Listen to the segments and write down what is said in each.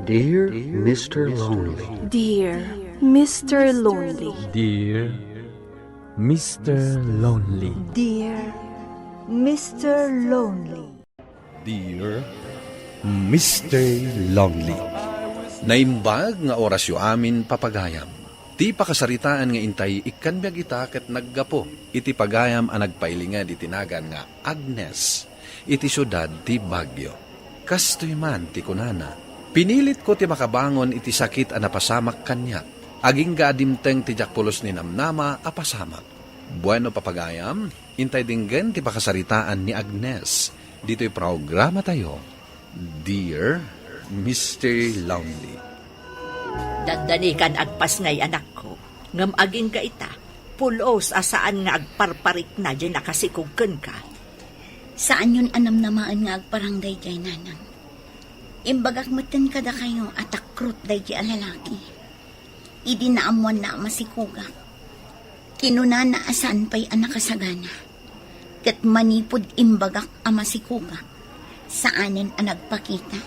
Dear Mr. Lonely. Dear Mr. Lonely. Dear Mr. Lonely. Dear Mr. Lonely. Dear Mr. Lonely. Naimbag nga orasyo amin papagayam. Ti pakasaritaan nga intay ikan biag ita ket naggapo. Iti pagayam ang nagpailinga di tinagan nga Agnes. Iti syudad ti Baguio. Kastoy man ti kunana. Pinilit ko ti makabangon iti sakit a napasamak kanya. Aging gaadimteng ti jakpulos ni namnama a pasamak. Bueno papagayam, intay dinggen ti pakasaritaan ni Agnes. Dito'y programa tayo. Dear Mr. Lonely. Dandanikan agpas ngay anak ko. Ngam aging ka ita, pulos asaan nga agparparik na dyan nakasikugken ka. Saan yun anam namaan nga agparangday jay nanang? Imbagak matan kada kayo at akrut day jay alalaki. Idi na amuan na masikuga. Kinuna na asan pa'y anak kasagana. Kat manipod imbagak amasikuga. Saanin ang nagpakita.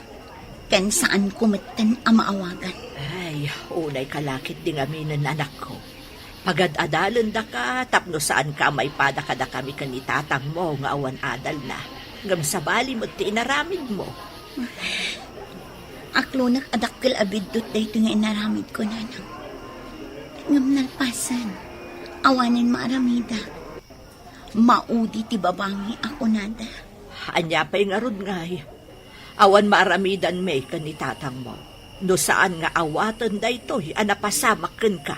Ken saan kumitten ang maawagan. Ay, unay kalakit ding aminan anak ko. Pagad-adalan da ka, tapno saan ka may pada ka da kami kanitatang mo nga awan adal na. Ngam sabali mo ti inaramid mo. Aklo nakadakkel abidot day ito nga inaramid ko nanang. Ngam nalpasan. Awanin maaramida. Maudi ti babangi ako nada. Anya pa'y nga rod ngay. Awan maaramidan may kanitatang mo. No saan nga awatan da ito'y anapasamakin ka.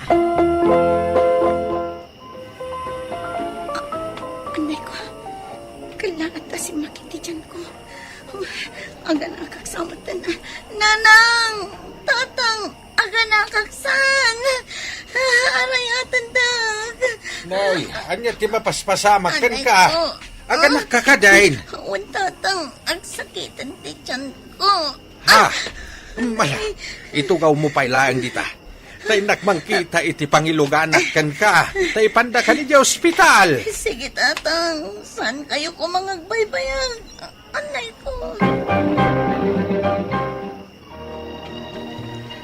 Anay ko, kailangan ta si makiti dyan ko. Aga nakaksamatan na. Nanang! Tatang! Aga nakaksan! Arayatan dag! Nay, anya ti mapaspasama ken Anay ka. ko. Aga nakakadain. Awan tatang, ang sakitan ti dyan ko. Ha? Mala, ito gaw mo pailaan dita. Tay nakmangkita iti pangiluganak ken ka. Tay panda ka ni di ospital. Sige tatang, saan kayo ko mangagbaybayan? Anay ko.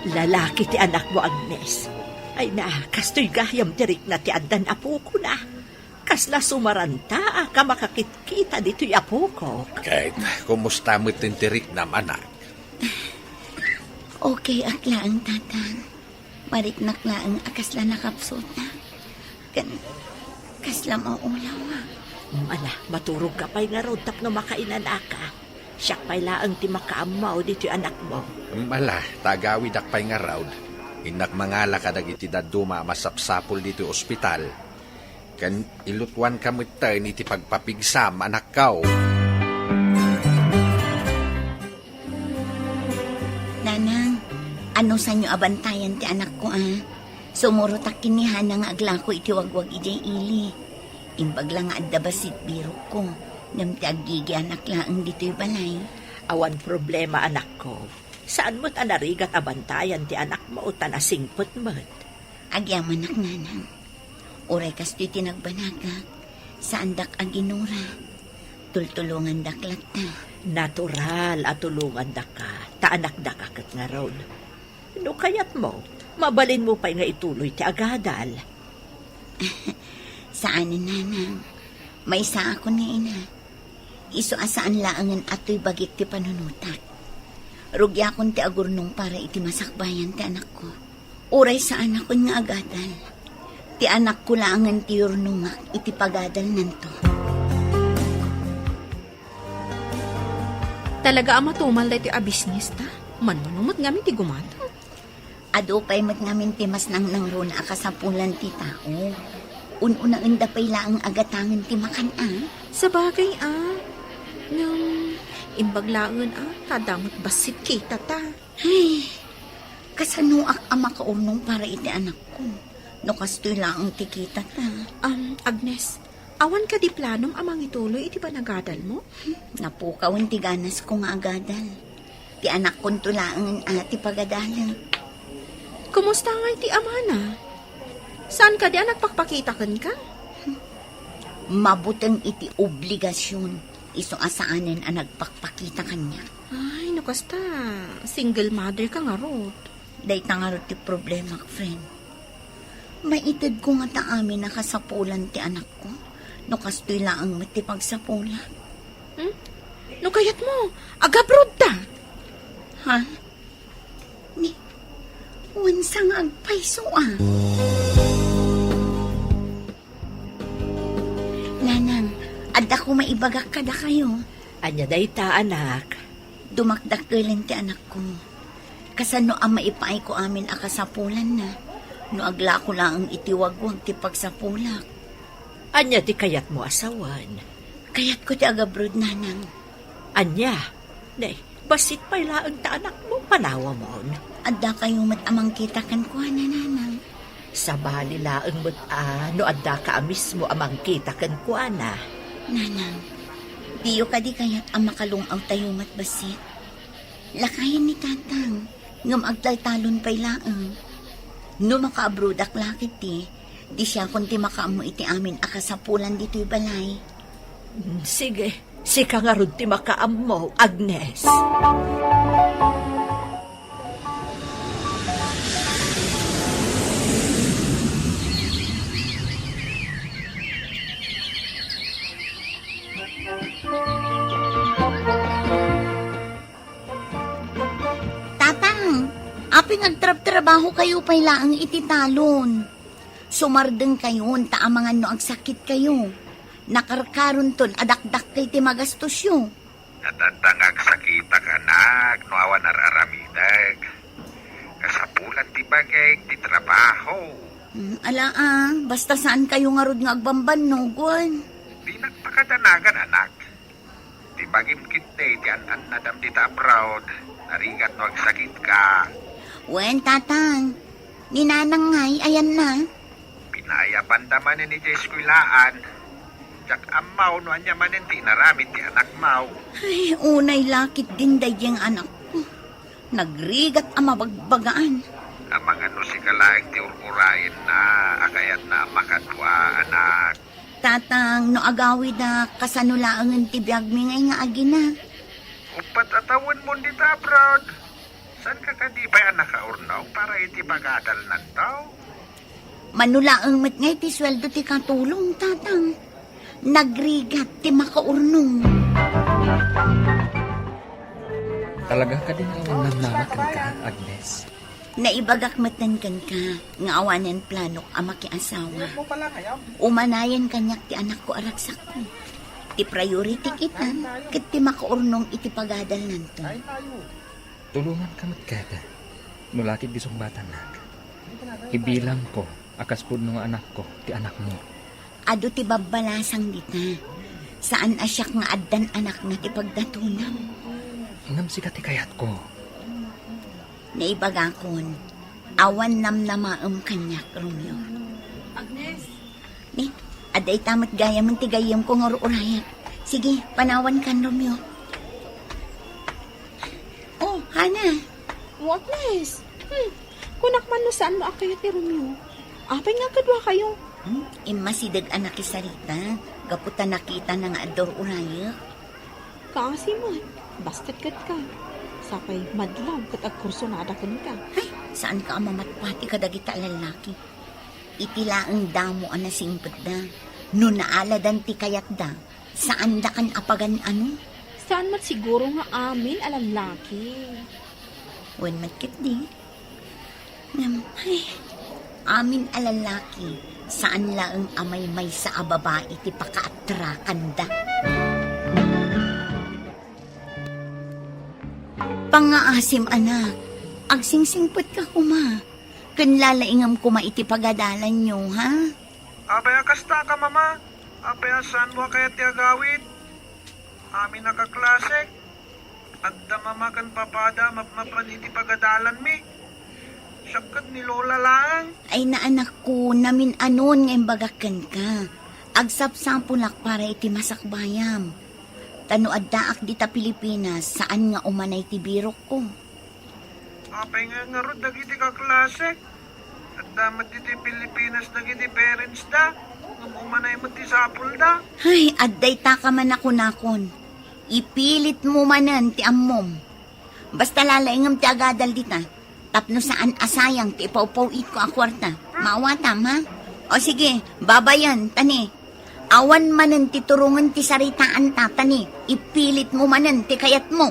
Lalaki ti anak mo, Agnes. Ay na, kastoy gayam tirik na ti addan apo ko na. Kasla sumaranta ka makakitkita dito'y apo ko. Kahit, kumusta mo tintirik na anak? Okay, aklaan tatang. Mariknaklaan akasla nakapsot na. Kasla maulaw ha. Ala, maturog ka pa'y nga road tapno makainan ka. Siyak pa'y laang ti makaamaw dito'y anak mo. Mala, tagawid akpay nga raud. Inak mangala ka dagiti daduma masapsapol dito ospital. Kan ilutwan ka mo ni ti pagpapigsam anak kao. Nanang, ano sa inyo abantayan ti anak ko Sumuro takinihan na nga agla ko iti wagwag ijay ili. Imbag lang nga adda basit biro ko. Nam ti agigi anak laang dito'y balay. Awan problema anak ko. Saan mo't anarigat abantayan ti anak mo o tanasingpot mo't? Agyaman ak nanang. Uray kasto'y tinagbanagak. Saan dak aginura. Tultulungan daklat na. Natural at tulungan da ka. Taanak da ka kat nga ron. No kayat mo, mabalin mo pa'y nga ituloy ti agadal. Saanin nanang. May isa ako ni ina. Iso asaan laangan ato'y bagik ti panunutak. Rugya akong ti agurnong para iti masakbayan ti anak ko. Uray saan ako nga agadal. Ti anak ko laangan ti urnumak iti pagadal nanto. Talaga ama tumal da iti abisnis ta. Manunumot ngamin ti gumata. Ado pa'y mat ngamin ti mas nang runa akasapulan ti tao. Ununang inda pa'y laang agatangan ti makan Sa bagay Nang imbaglaangan kadamot basit kita ta. Ay, kasanuak ang makaurnong para iti anak ko. No kastoy laang ti kita ta. Agnes, awan ka di planom amang ituloy iti panagadal mo? Napukaw ti ganas ko nga agadal. Ti anak kong tulaangan ati pagadalan. Kumusta nga iti amana? Saan ka di anak pakpakitakan ka? Mabutang iti obligasyon. Iso asaanin ang nagpakpakita kanya. Ay, kasta single mother ka nga rod. Day tangarot ti problema, friend. Maitid ko nga ta amin nakasapulan ti anak ko. No kastoy laang mati pagsapulan. No kayat mo, agabrod ta. Ha? Ni, wansang agpaiso ah. Nanang, adda ko maibagak kada kayo. Anya dayta, anak. Dumakdak galing ti anak ko. Kasano ang maipaay ko amin akasapulan na. No agla ko lang ang itiwagwag ti pagsapulak. Anya ti kayat mo asawan. Kaya't ko ti agabrod, nanang. Anya, day, basit pa ilaang ta anak mo, panawa mo. Adda kayo matamang kita kan ko, nanang. Sa bali laang mo't no adda ka mismo amang kita kan kuana. Nanang, diyo ka di kaya't ang makalungaw tayo matbasit. Lakayin ni tatang, ngam agtaltalon pa'y laang. No makaabroad ak lakit di siya kunti makaamu iti amin akasapulan dito'y balay. Sige, sika nga ron ti makaam mo, Agnes. Tatang, aping agtrab-trabaho kayo pa'y laang iti talon. Sumardeng kayo, taamangan no agsakit kayo. Nakarkaron ton, adakdak kay ti magastos yo. Natatangag sakita ka anak, no awan nararamidag. Kasapulan ti bagay ti trabaho. Basta saan kayo nga rod nga agbamban no, Gwan? Di nagpakadanagan anak. Ti bagim kitne, ti anan nadam ti abroad. Narigat no agsakit ka. Wen, tatang, ninanang ngay, ayan na. Pinayapan daman ni Jeskulaan. Jak amaw no anya manen ti naramit ti anak mau. Ay, unay lakit din dayeng anak ko. Nagrigat ang mabagbagaan. Amang ano si kalaing ti urkurain na akayat na makadwa anak. Tatang, no agawi na kasanulaang ti biyag mi ngay nga agina. Upat atawan mo di abroad. San ka kadibay anak ka urnaw para iti bagadal nantaw? Manulaang mat ngay ti sweldo ti katulong, tatang. Nagrigat ti makaurnong. Talaga ka din awan namnamakan ka, Agnes. Naibagak matan kan ka, nga awanan planok ama ki asawa. Umanayan kanyak ti anak ko araksak ko. Ti priority kita, ket ti makaurnong iti pagadal nanto. Tulungan ka matkada. Nulakit bisong bata nak. Ibilang ko, akaspod ng anak ko, ti anak mo. Ado ti babbalasang dita. Saan asyak nga addan anak na ti pagdatunam. Ngam sikat ti kayat ko. Naibagakon, awan namnamaam kanyak, Romeo. Agnes? Ni, aday tamat gayam ang tigayam ko nga urayat. Sige, panawan kan, Romeo. Oh, Hana. What nice? Kunak man no saan mo akayo ti Romeo. Apay nga kadwa kayo. Imasidag anak ki Sarita. Gaputan nakita na nga ador urayat. Kasi mo, bastet kat ka. Sapay madlaw kat agkursonada kan ka. Ay, saan ka mamatpati ka dagita lalaki? Itila ang damo ang nasingpot da. No naaladan ti kayat da. Saan da kan apagan ano? Saan mat siguro nga amin alam laki. Wen matkit di. Ay, amin alalaki. Saan lang amay may sa babae ti pakaatrakan da. Pangaasim anak, agsingsingpot ka kuma. Kanlalaingam kuma iti pagadalan nyo, ha? Abay kasta ka mama. Abay saan mo kaya ti agawid? Amin nakaklasek. Adda mama kan papada mapmapan iti pagadalan mi. Syakat ni Lola lang. Ay naanak ko, namin anon ngayon bagakan ka. Agsapsapulak para iti masakbayam. Tano addaak dita Pilipinas, saan nga umanay ti birok ko. Apay nga ron dagiti ka klasek. At damat diti Pilipinas dagiti parents da. Umanay mo ti sapul da. Ay, adday ta ka man ako nakon. Ipilit mo manan ti ammom. Basta lalaingam ti agadal dita. Tapno saan asayang ti ipawpawit ko a kwarta. Maawatam, ha? O sige, babayan, tani. Awan manen ti turungan ti saritaan ta, tani. Ipilit mo manen ti kayat mo.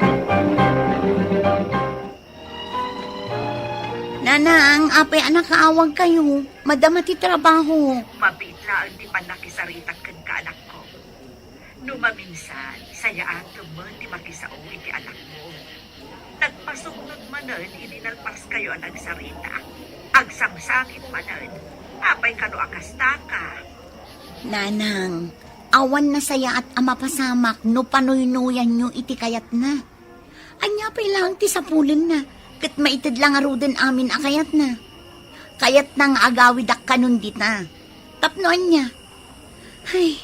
Nanang, apay anak kaawag kayo. Madama ti trabaho. Mabitlaan ti panakisaritak kan ka anak ko. Numaminsan, sayaan tuman ti makisao iti anak mo. Nagpasugnod manen, ininalpas kayo ang nagsarita. Agsamsangit manen, apay kano akasta ka. Nanang, awan na saya at amapasamak no panuynuyan nyo iti kayat na. Anya pa'y lang ti sapulin na. Kat maitid lang aruden amin akayat na. Kayat nang agawidak kanun dita. Tapnoan niya. Ay,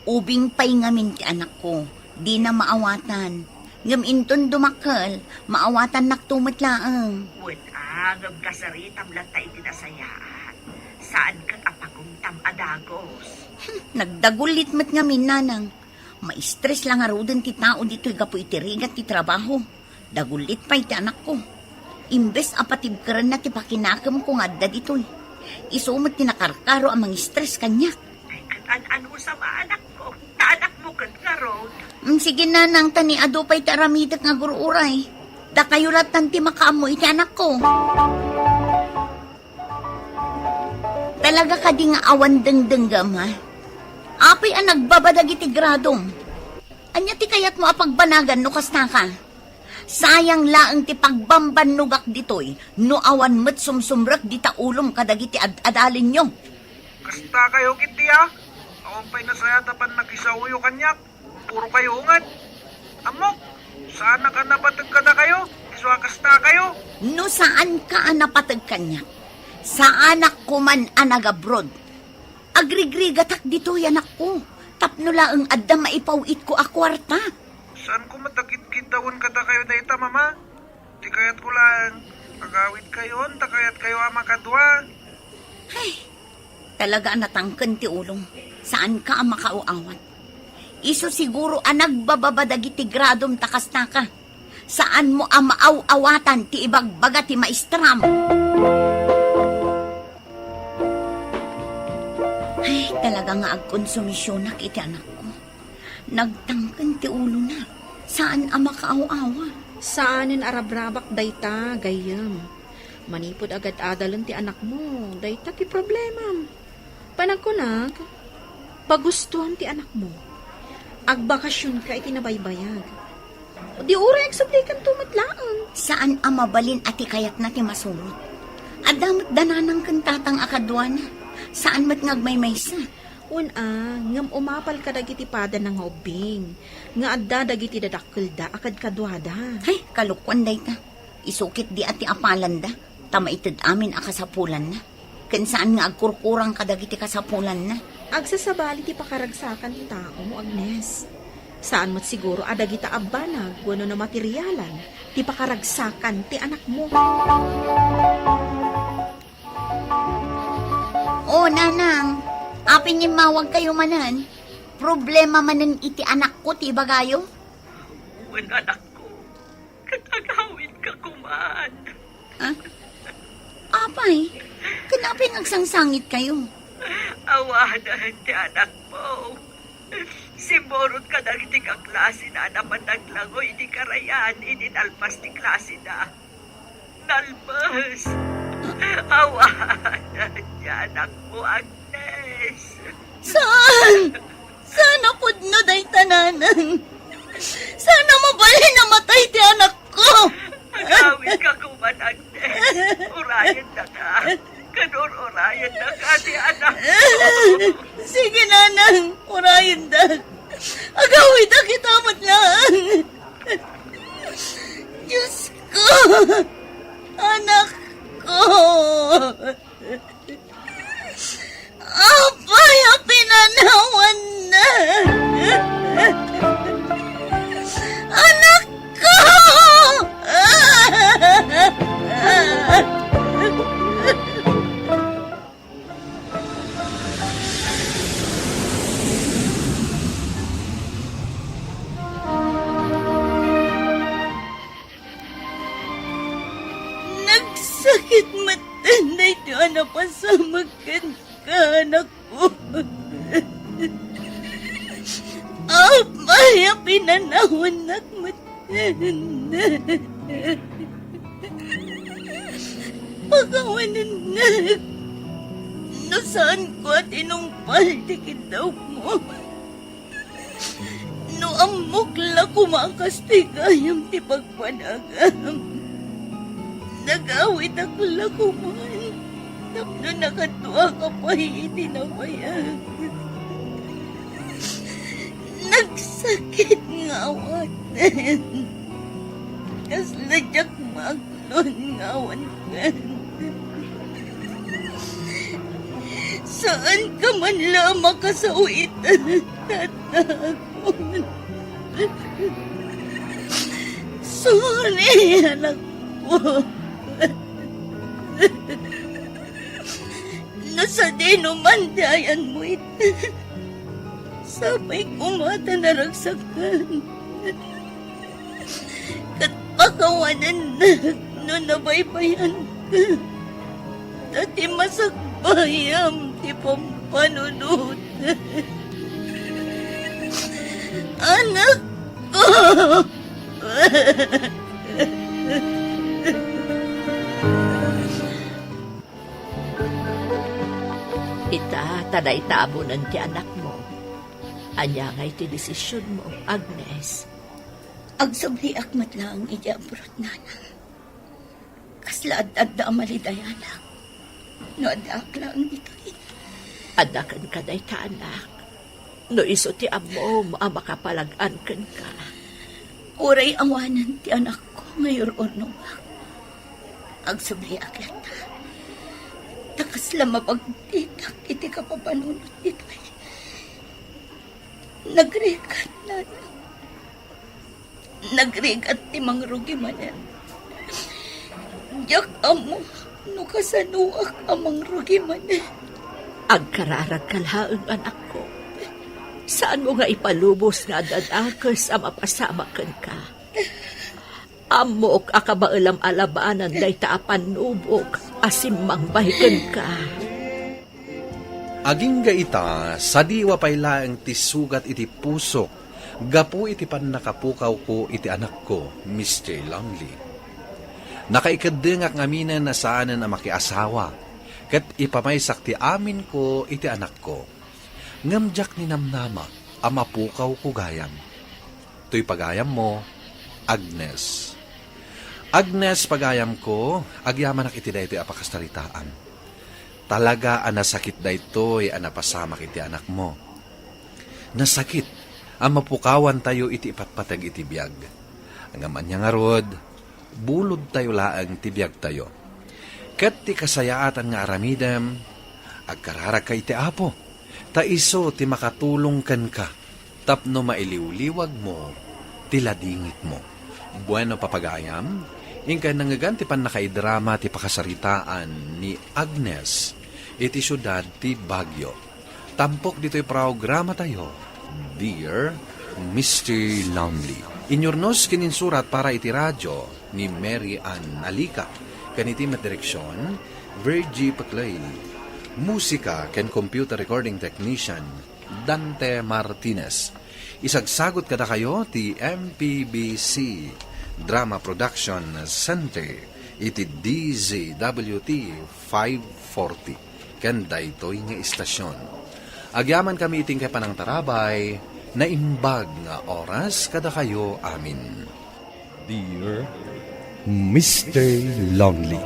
ubing pa'y ngamin ti anak ko. Di na maawatan. Ngam inton dumakal, maawatan naktumatlaang. Ngam kasaritam latay tinasayaan. Saan kat apagumtam adagos? Nagdagulit mat ngamin, nanang. Ma-stress lang aruden ti tao dito'y gapo itirigat ti trabaho. Dagulit pa'y ti anak ko. Imbes apatib karan na ti pakinakam ko nga da dito'y. Isumot ti nakarkaro ang mga stress kanyak. Ay, katan-an mo sa mga anak ko. Taanak mo kat nga road. Sige nanang, tani ado pa'y taramidak nga guruuray. Da kayo ratan ti makaamoy ti anak ko. Talaga ka di nga awan dengdenggam, ha? Apay ang nagbabadag iti gradom. Anya ti kayat mo apagbanagan no kasta ka? Sayang laang ti pagbambanugak ditoy, no awan met sumsumrak di taulom kadagiti adalin nyo. Kasta kayo kiti Awan pa'y nasaya tapan nakisauyo kanyak. Puro kayo ungan. Amok, sana ka napatag kada kayo. Iswa kasta kayo. No saan ka napatag kanya? Sa anak ko man anag-abroad. Agrigrigatak ditoy anak ko. Tapno laang adda maipawit ko a kwarta. Saan ko matakit-kitawan kada kayo dayta, mama? Di kayat ko lang. Agawid kayo, takayat kayo amakadwa. Ay, talaga natangken ti ulong. Saan ka ang makauawan? Iso siguro ang nagbababadag iti gradom takasta ka. Saan mo ang maaw-awatan ti ibagbaga ti maestram? Ay, talaga nga agkonsumisyonak iti anak ko. Nagtangken ti ulo na. Saan ang makaaw-awa? Saanin arabrabak dayta, gayam. Manipod agad adalan ti anak mo. Dayta ti problema. Panagkunag, pagustuhan ti anak mo. Agbakasyon ka iti nabaybayag. Di ura eksuplikan tumatlaan. Saan ang mabalin ati kayat na ti masurot? Adamot dananang kantatang akadwa na. Saan mat ngagmaymaysa? Ngam umapal ka dagiti pada ng ubing. Nga adda dagiti dadakkel da akad kadwada. Ay, kalukwan day ta. Isukit di ati apalan da. Tamaitid amin akasapulan na. Ken saan nga agkurkurang kadagiti kasapulan na. Agsasabali ti pakaragsakan ti tao mo, Agnes. Saan mo't siguro adagita abanag wano na materyalan ti pakaragsakan ti anak mo. O, nanang. Apin yung mawag kayo manan. Problema manan iti anak ko, ti bagayo. Anak ko, katagawin ka kuman. Ha? Apay, kanapin agsangsangit kayo. Awanan ti anak mo. Simborot ka na iti ka klase na naman naglangoy di karayan, ininalpas ti klase na. Nalpas. Awanan ti anak mo, Agnes. Saan? Sana pud no day tananan. Sana mabalhin na matay ti anak ko. Agawin ka kuman, Agnes. Urayan na ka. Kanor urayan na ka ti anak mo. Sige, nanang. Urayan da. Agawin na kita matlaan. Diyos ko. Anak ko. Apay, pinanawan na. Anak ko! Sakit matanday ti anak pasamakan ka, anak ko. Apaya pinanahon nak matanday. Pagawanan na. Nasaan ko at inumpal di kitaw mo. No amukla kumakas ti gayam ti pagpanagam. Nagawit ako lakuman. Tapno nakatuwa ka pa itinabayag. Nagsakit nga awatan. Kasladyak maglon nga awan ka. Saan ka man lamang kasawitan, tatakon? Sorry, anak ko. Nasa dinumandayan mo ito. Sabay kumata na ragsakan. Kat pakawanan na, no nabaybayan ka. Dati masakbayam, ti pampanunod. Anak ko! Ita, taday tabunan ti anak mo. Anya ngay ti desisyon mo, Agnes. Agsabli akmat lang ijabrot nanang. Kasla ad-adda amalidayana. No adak lang ito'y. Adakan ka day ta anak. No iso ti amo, makapalagan kan ka. Uray awanan ti anak ko ngayon ornobak. Agsabli aklat na. Takasla mapagtitak iti kapapanunod ito'y. Nagrigat na. Nagrigat ti mangrugi manan. Diyak amo, no kasanuak amang rugi manan. Agkararag kalhaang anak ko. Saan mo nga ipalubos nga dadakas ang mapasamakan ka? Amok akabailam alabanan day taapan nubok asimang bahikan ka. Aging gaita, sa diwa paylaang ti sugat iti pusok, gapu iti pan nakapukaw ko iti anak ko, Mr. Longley. Nakaikadengak ngaminan na saanan ang makiasawa, kat ipamaysak ti amin ko iti anak ko. Ngamjak ni namnama, ang mapukaw ko gayam. To'y pagayam mo, Agnes. Agnes, pagayam ko, agyaman ak iti daytoy apakastaritaan. Talaga nasakit daytoy napasamak iti anak mo. Nasakit, ang mapukawan tayo iti ipatpatag iti biyag. Ang amanya nga rod, bulod tayo laang ti biyag tayo. Kat ti kasayaatan nga aramidem, agkararag ka iti apo. Ta iso ti makatulong kan ka, tapno mailiwliwag mo, ti ladingit mo. Bueno papagayam, ingka nangagan ti pan nakaidrama ti pakasaritaan ni Agnes, iti syudad ti Baguio. Tampok dito'y programa tayo, Dear Mr. Longley. Inyornos kininsurat para iti radyo ni Mary Ann Alika. Kaniti direksyon, Virgie Paclain. Musika ken computer recording technician, Dante Martinez. Isagsagot kada kayo ti MPBC Drama Production Center iti DZWT 540 ken daytoy nga istasyon. Agyaman kami iting kay panang tarabay na imbag nga oras kada kayo amin. Dear Mr. Longley,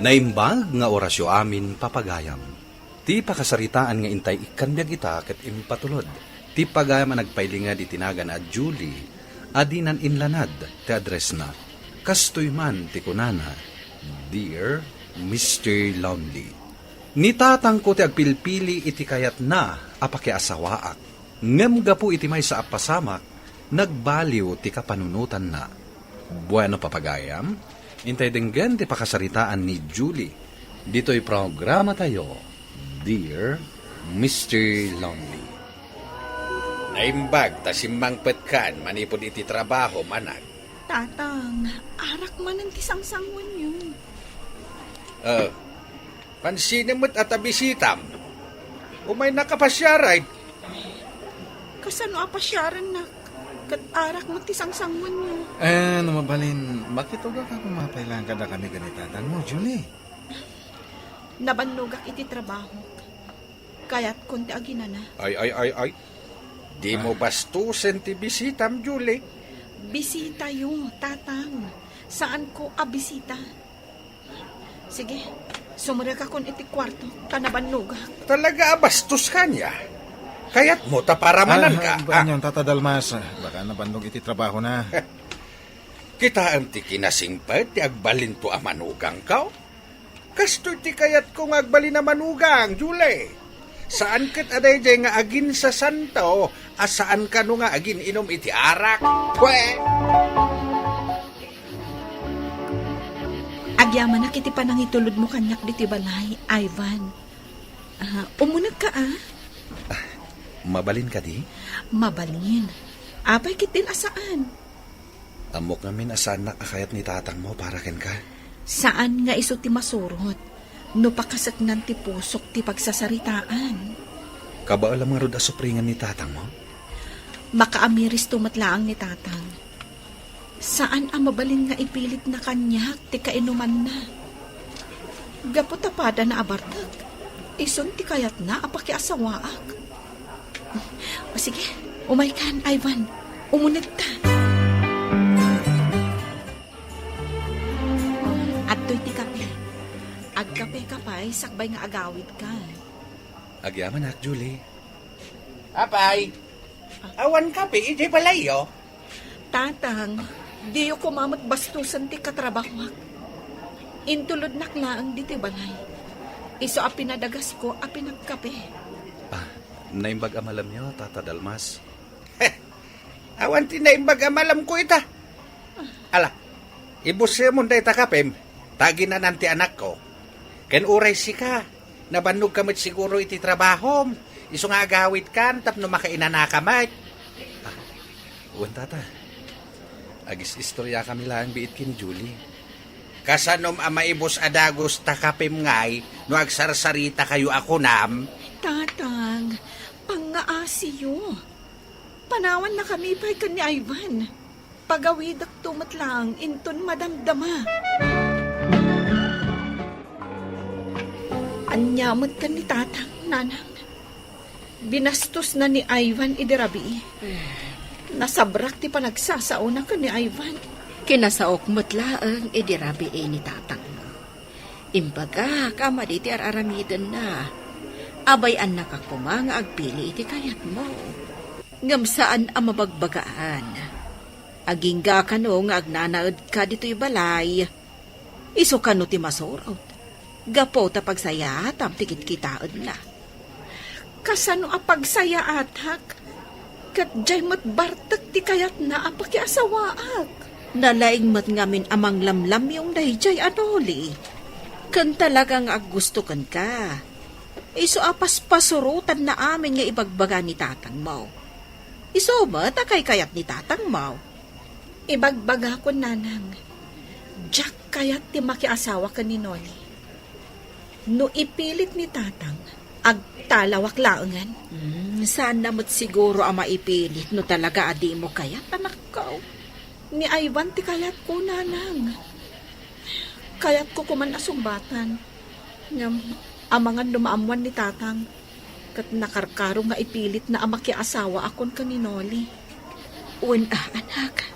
Naimbag nga orasyo amin papagayam. Ti pakasaritaan nga intay ikanbyag ita ket impatulod. Ti pagayam nagpailingad itinagan at Julie, adinan inlanad ti address na. Kastoy man ti kunana, Dear Mr. Longley. Nitatang ko ti agpilpili iti kayat na apakiasawaak. Ngem gapu iti may sa apasamak, nagbaliw ti kapanunutan na. Bueno papagayam, intay denggan ti pakasaritaan ni Julie. Dito'y programa tayo, Dear Mr. Longley. Naimbag, tasimbang petkan, manipod iti trabaho, manag. Tatang, arak man ang tisang-sangon yun. Pansinin mo't at abisitam. Umay nakapasyaray. Kasano apasyaran na kat arak mo tisang sangwan mo. Mabalin, bakit uga ka kumapailan kada kami ganitatan mo, Julie? Nabanlugak iti trabaho. Kaya't konti agina na. Ay. Di mo bastusin ti bisitam, Julie. Bisita yung tatang. Saan ko abisita? Sige, sumurag akong iti kwarto. Kanabanlugak. Talaga bastos ka niya. Kaya't mo taparamanan ka. Banyan, Tata Dalmas. Baka nabandog iti trabaho na. Kita ang ti kinasingpad, ti agbalin to amanugang ka. Kasto ti kayat kong agbalin na manugang, Julie. Saan kat aday jay nga agin sa santo, saan ka no nga agin inom iti arak? Pwe! Agyaman na kiti panang itulod mo kanyak diti balay, Ivan. Umunag ka Mabalin ka di? Mabalin. Apay kitin asaan? Amok namin asan nakakayat ni tatang mo para ken ka. Saan nga iso ti masurot? No pakasat nan ti pusok ti pagsasaritaan. Kabaalam nga rod asupringan ni tatang mo? Makaamiris tumatlaang ni tatang. Saan ang mabalin nga ipilit na kanyak ti kainuman na? Gaputapada na abartag. Ison ti kayat na apakiasawaak. O sige, umay kan, Ivan. Umunid ta. At to'y ti kape. Agkape ka pa'y sakbay nga agawid ka. Agyaman ak, Julie. Apay, awan kape, iti palayo. Tatang, di ko kumamot bastusan ti katrabahwak. Intulod naklaang di ti balay. Iso a pinadagas ko a pinagkape. Naimbag amalam niyo, Tata Dalmas. Awan tinaimbag amalam ko ita. Ala, ibusya mo day takapem, tagi na nanti anak ko. Ken uray si ka, nabannog kamit siguro iti trabaho. Iso nga agawit kan, tapno makainanakamat. Uwan, Tata. Agis istorya kami lang biit kini Julie. Kasanom ama ibus adagos takapem ngay, no agsarsarita kayo ako nam. Tatang, pangaasiyo. Panawan na kami pa'y ka ni Ivan. Pagawidak tumat lang, inton madamdama. Anyamot ka ni tatang, nanang. Binastos na ni Ivan idirabi. Nasabrak ti panagsasauna ka ni Ivan. Kinasaok mutlaang idirabi ni tatang mo. Imbaga, kama di ti araramidan na. Abay an nakakpumanga agpili iti kayat mo. Ngamsaan ang mabagbagaan. Agingga ka no nga agnanaad ka dito'y balay. Iso ka no ti masurot. Gapo ta pagsaya tam tikit kitaad na. Kasano a pagsaya atak? Kat jay matbartak ti kayat na apakiasawaak. Nalaing mat ngamin amang lamlam yung dayjay anoli. Kan talagang aggusto kan ka. Iso apas pasurutan na amin nga ibagbaga ni tatang mo. Iso ba takay kayat ni tatang mo? Ibagbaga ko, nanang. Jack kayat ti makiasawa ka ni Noli. No ipilit ni tatang, agtalawak laangan. Saan namot siguro ang maipilit no talaga adi mo kayat anak ko? Ni Ivan ti kayat ko, nanang. Kayat ko kuman asumbatan. Ngam, amangan lumaamuan ni tatang. Kat nakarkaro nga ipilit na amakiasawa akon ka ni Noli. Anak.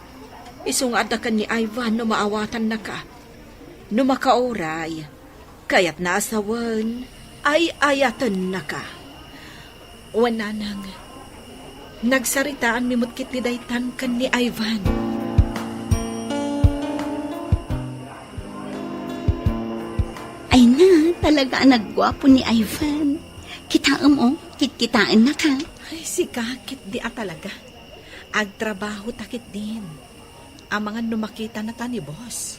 Isong adakan ni Ivan no maawatan na ka. No makauray, kaya't naasawan, ay ayatan na ka. Nanang. Nagsaritaan mimutkit ni daytan kan ni Ivan. Ay na, talaga nagwapo ni Ivan. Kitaan mo, kitkitaan na ka. Ay, si kakit di talaga. Agtrabaho takit din. Ang mga numakita na ta ni boss.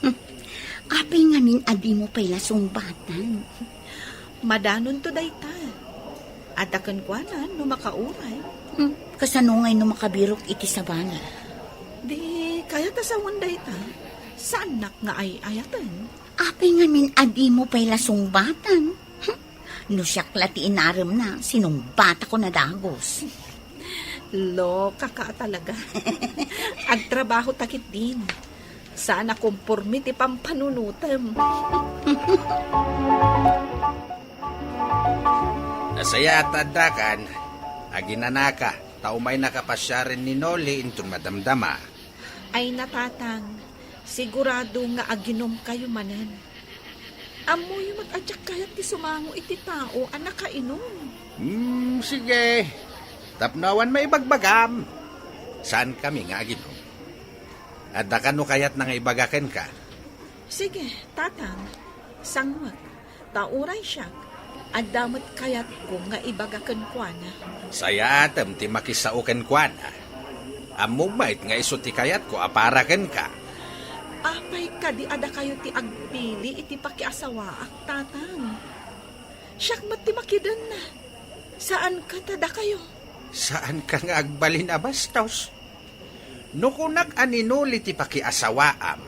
Apay ngamin adi mo pa'y lasumbatan. Madanon to dayta. Adakan kwa na, numakauray. Kasano ngay numakabirok iti sabana. Di, kaya ta sa dayta. Saan nak nga ay ayatan? Apay nga min adi mo pa'y lasungbatan. No siyak lati inaram na, sinumbata ko na dagos. Loka ka talaga. Agtrabaho takit din. Sana kumpurmi ti pampanunutem. Nasaya at adakan, aginanaka, taumay nakapasya rin ni Noli intun madamdama. Ay natatang, sigurado nga aginom kayo manan. Amoy mag-adyak kayat ti sumango iti tao ang nakainom. Sige. Tapnawan may bagbagam. Saan kami nga aginom? At nakano kayat nang ibagaken ka? Sige, tatang, sangwag, tauray siya. At damat kayat ko nga ibagakan kwa na. Saya atam ti makisauken kwa na. Amumait nga iso ti kayat ko aparaken ka. Apay ka di ada kayo ti agpili iti pakiasawaak, tatang. Siyak mat ti makidan na. Saan ka tada kayo? Saan ka nga agbalin abastos? No kunak aninuli ti pakiasawaam.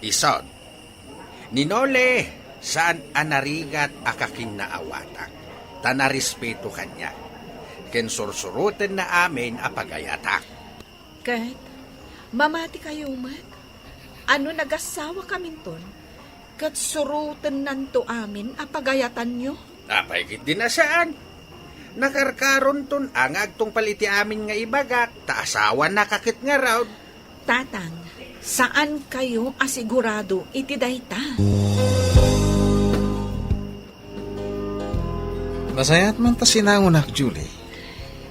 Isod, ninole, saan anarigat akaking naawatak? Tanarespeto kanya. Ken sursuruten na amin apagayatak. Kat, mamati kayo mat. Ano nagasawa kami ton? Kat surutan nanto amin apagayatan nyo? Apay kit din na saan? Nakarkaron ton ang agtong paliti amin nga ibagak, taasawan nakakit nga raw. Tatang, saan kayo asigurado iti dayta? Masayat man ta sinangunak, Julie.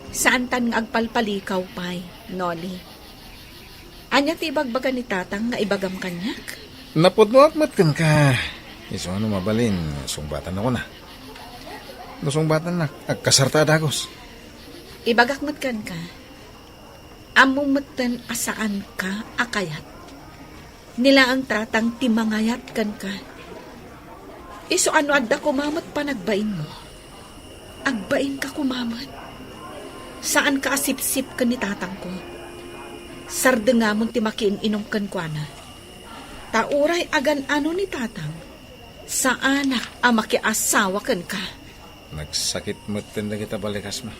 Saan tan nga agpalpalikaw pay, Noli? Anya ti ibagbaga ni tatang nga ibagam kanyak? Napudnuakmat kan ka. Iso ano mabalin, sungbatan ako na. Nusungbatan na, agkasarta dagos. Ibagakmat kan ka. Amumatan asaan ka akayat. Nila ang tatang timangayat kan ka. Iso ano adda kumamat pa nagbain mo? Agbain ka kumamat. Saan ka asip-sip ka ni tatang ko? Sardengamon ti makiin-inom kan kwa na. Tauray agan ano ni tatang. Sa anak ang makiasawa kan ka. Nagsakit mo tinda kita balikas mo.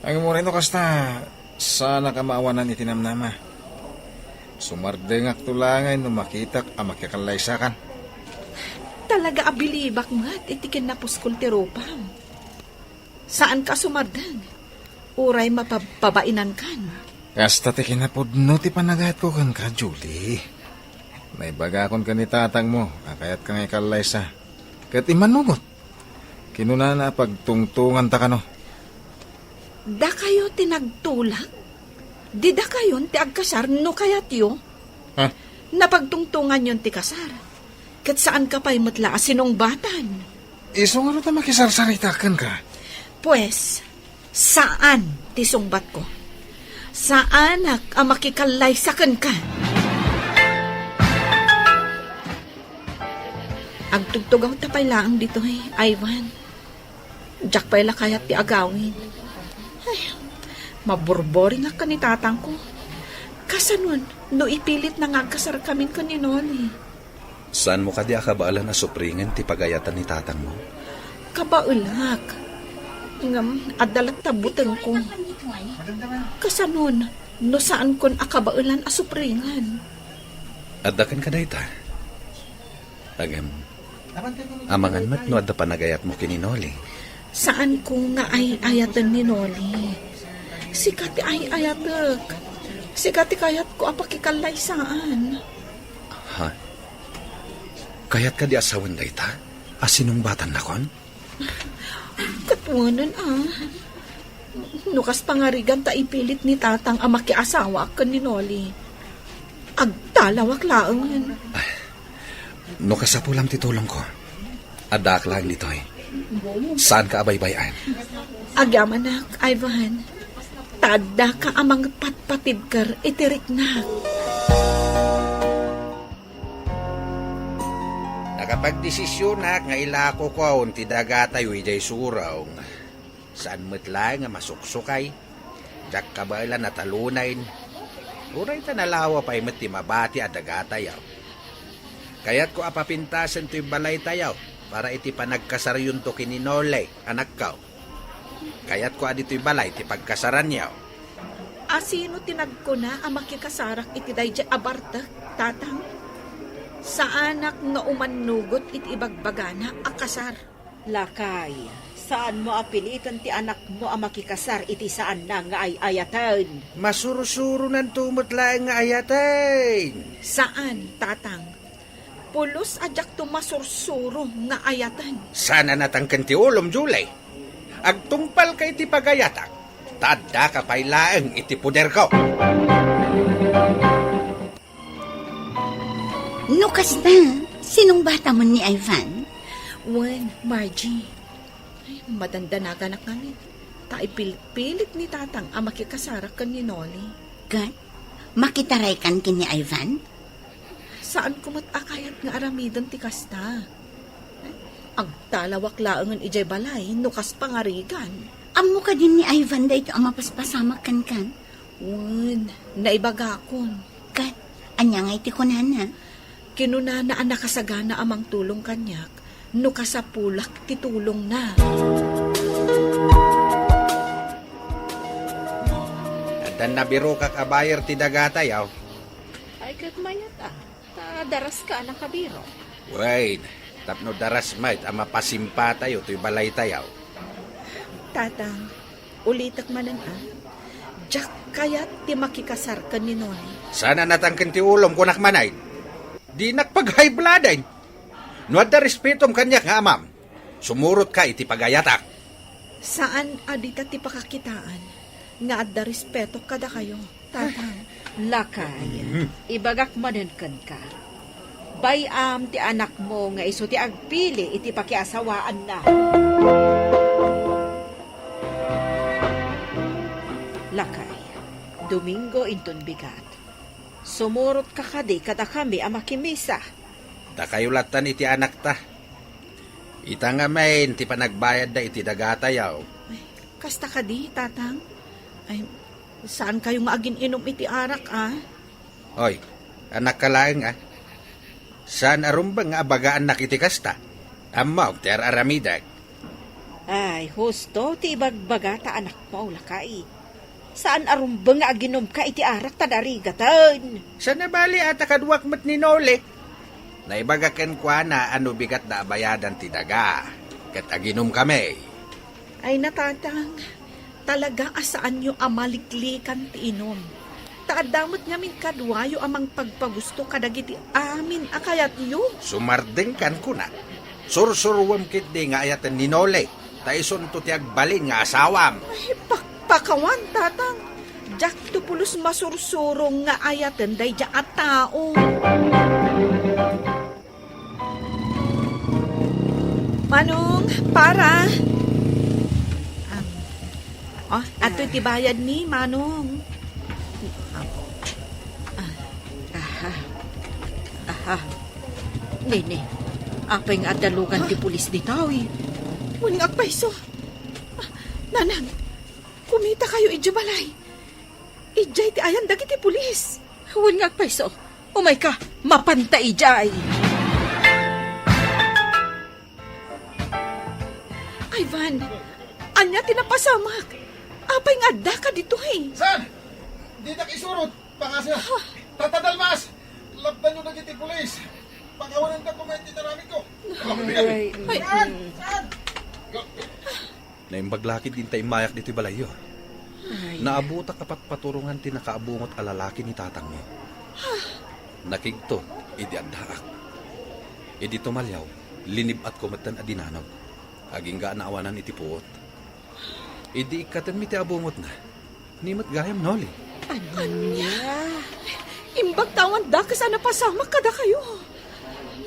Ang mo rin kasta, sana ka maawanan itinamnama. Sumardengak tulangay no makitak ang makikalaysakan. Talaga abilibak mat, itikin na puskul ti ropam. Saan ka sumardeng? Uray mapabainan kan. Kasta ti kinapudno ti panagahat ko kan ka, Julie. Naibagakon ka ni tatang mo, kakayat ka nga ikalaysa. Kat imanugot. Kinuna na pagtungtungan ta ka no. Da kayo tinagtulak? Di da kayon ti agkasar no kayat yo? Ha? Napagtungtungan yon ti kasar. Kat saan ka pa'y matla asinong batan? Iso nga rin ta makisarsaritakan ka. Pues, saan ti sungbat ko? Sa anak ang makikalaysakan ka? Agtugtugaw tapay lang dito Ivan. Diyak pa'y lakayat ti agawin. Ay, maburbori nga ka ni tatang ko. Kasanon, no ipilit na ngagkasar kami kaninon Saan mo ka di akabaalan na supringen ti pagayatan ni tatang mo? Kabaulak. Ngam, adalat tabutan ko. Kasanon, no saan kon akabaulan asupringan. Adakan ka dayta. Agam, amangan mat no adda panagayat mo kininoli. Saan ko nga ay ayatan ni Noli? Sikati ay ayatek. Sikati kayat ko apakikalay saan. Ha? Kayat ka di asawan dayta? Asinong batan na kon? Katwanan Nukas pangarigan ta ipilit ni tatang ang makiasawa ka ni Noli. Agdalawak laangan. No kasapulam titulong ko. Adak lang dito Saan ka abaybayan? Agamanak, Ivan. Tada ka amang patpatid itirik na. Nakapagdesisyonak nga ilako ko ti dagatayo iday suraw. Saan matla nga masuksukay. Jak kabailan na talunain. Uray ta nalawa pa'y mati mabati at dagatayaw. Kaya't ko apapintasan to'y balay tayaw para iti panagkasaryon to kininole, anak ka. Kaya't ko adito'y balay ti pagkasaran niyaw. Asino tinagko na ang makikasarak iti dayjay abarta, tatang? Sa anak nga umanugot iti ibagbagana akasar. Lakay, saan mo apilitan ti anak mo ang makikasar iti saan na nga ay ayatan? Masurusuro ng tumot lang nga ayatay. Saan, tatang? Pulos ajak tumasursuro nga ayatan. Sana natangkan ti ulom, Julay. Agtungpal kay ti pagayatak. Tada ka pailaang iti puder ko. Nukas na, sinong bata mo ni Ivan? Wen, Margie. Ay, madandanagan na kami. Pilit ni tatang ang makikasarak kan ni Noli. Gat, makitaray kan kini Ivan? Saan kumat akayat nga aramidan ti kasta? Ang talawak laangan ijay balay, nukas pangarigan. Amo ka din ni Ivan da ito ang mapaspasamak kan. Wen, naibagakon. Gat, anya nga iti kunana. Kinunana ang nakasagana amang tulong kanyak, nukasapulak ti tulong na. Dan nabiro ka kabayar ti dagatayaw. Ay, kat mayat daras ka na kabiro. Wait, tapno daras mait ang mapasimpa tayo to'y balay tayaw. Tatang, ulitak manan Jack kayat ti makikasar ka ni Noli. Sana natangkin ti ulom kunak manay. Di nakpag-high blooday. Nuadda respetom kanyak nga amam. Sumurot ka iti pagayatak. Saan adita ti pakakitaan? Nga adda respeto kada kayo, tatang. Lakay, ibagak manankan ka. Bayam ti anak mo nga iso ti agpili iti pakiasawaan na. Lakay, Domingo inton bigat. Sumurot ka kadi kada kami ang makimisa. Takayulatan iti anak ta. Ita nga main ti panagbayad da iti dagatayaw. Ay, kasta kadi, tatang. Ay, saan kayo nga agin inom iti arak, Oy, anak ka lang Saan arumbang nga abagaan na iti kasta? Ammaw ti aramidag. Ay, husto ti ibagbaga ta anak mo, lakay. Saan arumbang nga aginom ka iti arak tadarigatan? Sa nabali ata kadwak mat ni Nole. Naibagakan kwa na ano bigat na abayadan ti daga. Kat aginom kami. Ay, natatang. Talaga asaan nyo amaliklikan ti inom. Taadamot ngamin kadwayo amang pagpagusto kadagiti amin akayat yu. Sumardeng kan kuna. Sursurwam kit di nga ayatan ni Nole. Taison to ti agbalin nga asawam. Ay, pakawan, tatang. Jak tupulos masursurong nga ayatan day ja at tao. Manong, para. Ato'y tibayad ni Manong. Aha. Nene, apay nga dalugan ti pulis di tawi. Muning agpaiso. Nanang, kumita kayo ijabalay. Ijay ti ayan dagiti pulis. Huwag nga agpaiso. Umay ka, mapanta ijay. Ivan, anya tinapasamak. Apay nga da ka dito San? Di na kisurot. Pangasya. Tatadalmas. Labdan nyo na kiti pulis. Pagawanan ka kumain tinaramit ko. Saan? Naimbaglakid din tayo mayak dito balayo. Naabuta kapat paturungan ti nakaabungot alalaki ni tatang mo. Nakigto, idi addaak. Idi tumalyaw, linibat kumatan adinanog. Aging ga naawanan iti puot. Idi ikatan mi ti abungot na. Nimat gayam Noli. Anya? Imbag tawan da kasana pasama kada kayo.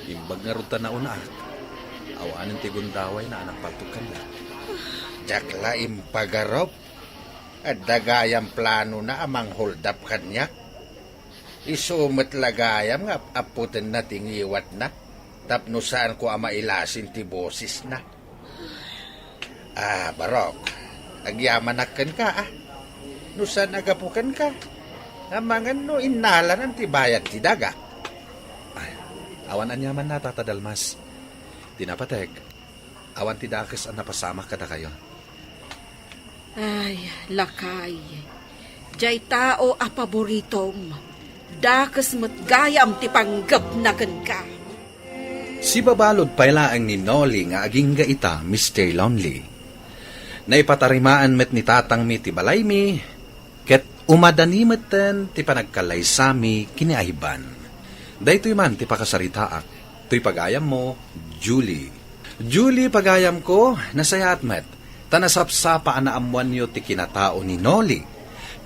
Imbag nga ron na unaak. Awanan ti gundaway na anak paltukan na. Jakla impagarop. At dagayam plano na amang hold up kanya. Isumot lagayam nga aputin na tingiwat na. Tapno saan ko ama ilasin ti boses na. Barok. Agyamanakan ka Nusan agapukan ka. Amangan no inalan ang tibayad ti daga. Awan anyaman na tatadalmas. Tinapatek, awan tidakes ang napasama kada kayo. Ay, lakay. Jay tao a paboritom. Dakas mo't gayam ti panggap na ka. Si babalod pailaang ni Noli nga aging gaita, Mr. Lonely. Naipatarimaan met ni tatang mi ti balay mi, ket umadani ten ti panagkalaysami kiniayban. Daytoy man ti pakasaritaak, to'y pagayam mo, Julie. Julie, pagayam ko, nasayat met, tanasapsapa na amuan niyo ti kinatao ni Noli.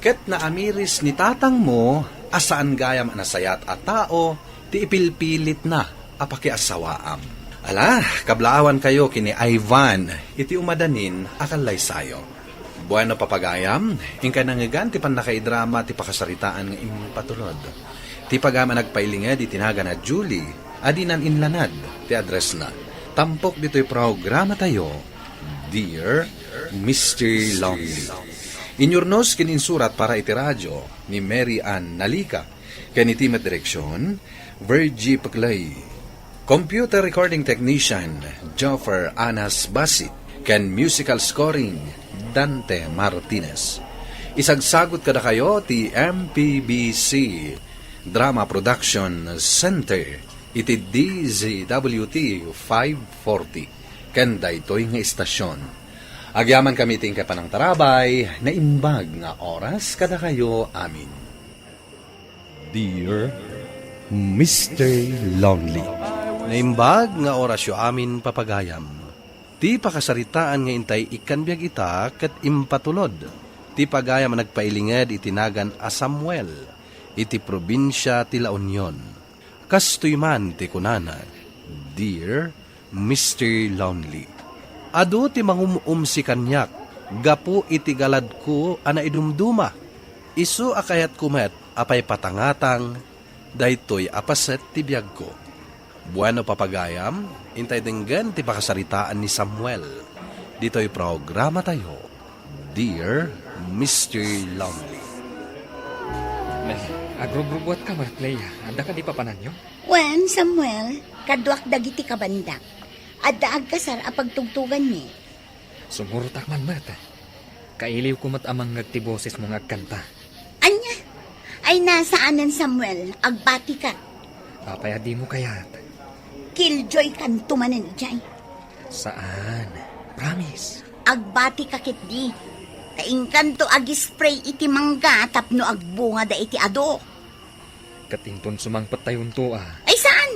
Ket na amiris ni tatang mo, asaan gayam nasayat a tao, ti ipilpilit na, apakiasawaam. Ala, kablaawan kayo kini Ivan, iti umadanin akalay sayo. Bueno papagayam, ingka nangigan ti pan nakaidrama ti pakasaritaan ng impatulod. Ti pagama nagpailinged iti naga na Julie, adinan inlanad, ti address na. Tampok dito'y programa tayo, Dear Mr. Lonely. Inyurnos kininsurat para iti radyo ni Mary Ann Nalika, kanitimet direksyon, Virgie Paclay. Computer recording technician, Joffer Anas Basit, ken musical scoring, Dante Martinez. Isagsagot kada kayo ti MPBC Drama Production Center, iti DZWT 540, ken daytoy nga istasyon. Agyaman kami ting kapanang tarabay, na imbag nga oras kada kayo amin. Dear Mr. Lonely. Naimbag nga orasyo amin papagayam. Ti pakasaritaan nga intay ikanbiag ita ket impatulod. Ti pagayam nagpailinged itinagan a Samuel, iti probinsya ti La Union. Kastoy man ti kunana, Dear Mr. Lonely. Adu ti mangumum si kanyak, gapu iti galad ko ana idumduma. Isu akayat kumet apay patangatang, daytoy apaset ti biag ko. Bueno papagayam, intay denggan ti pakasaritaan ni Samuel. Dito'y programa tayo, Dear Mr. Lonely. Agrubrubuat ka, Martlea. Anda ka di papanan nyo? Wen, Samuel, kaduak dagiti kabandak. Adda agkasar a pagtugtugan ni. Sumurutak man, Marta. Kailiw ko mat amang nagtiboses mong agkanta. Anya? Ay nasaanan, Samuel, agbati ka. Apaya di mo kayat. Killjoy kantumanan ijay. Saan? Promise. Agbati ka kitdi. Kaingkanto agi-spray iti mangga tapno agbunga da iti ado. Katington sumangpat tayon to ah. Ay saan?